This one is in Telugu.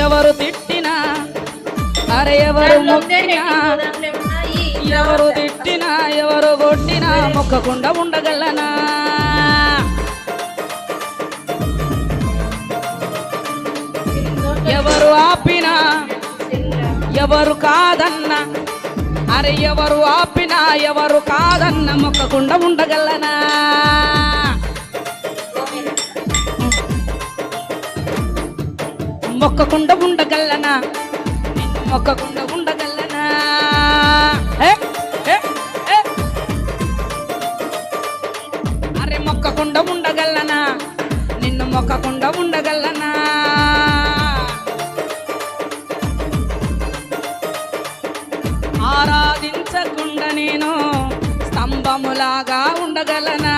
ఎవరు తిట్టినా అరే ఎవరు మొక్కినా ఎవరు తిట్టినా ఎవరు కొట్టినా మొక్కకుండా ఉండగలనా ఎవరు ఆపినా ఎవరు కాదన్నా అరే ఎవరు ఆపినా ఎవరు కాదన్న మొక్కకుండా ఉండగలనా మొక్కకుండా ఉండగలనా నిన్ను మొక్కకుండా ఉండగలనా అరే మొక్కకుండా ఉండగలనా నిన్ను మొక్కకుండా ఉండగలనా ఆరాధించకుండా నేను స్తంభములాగా ఉండగలనా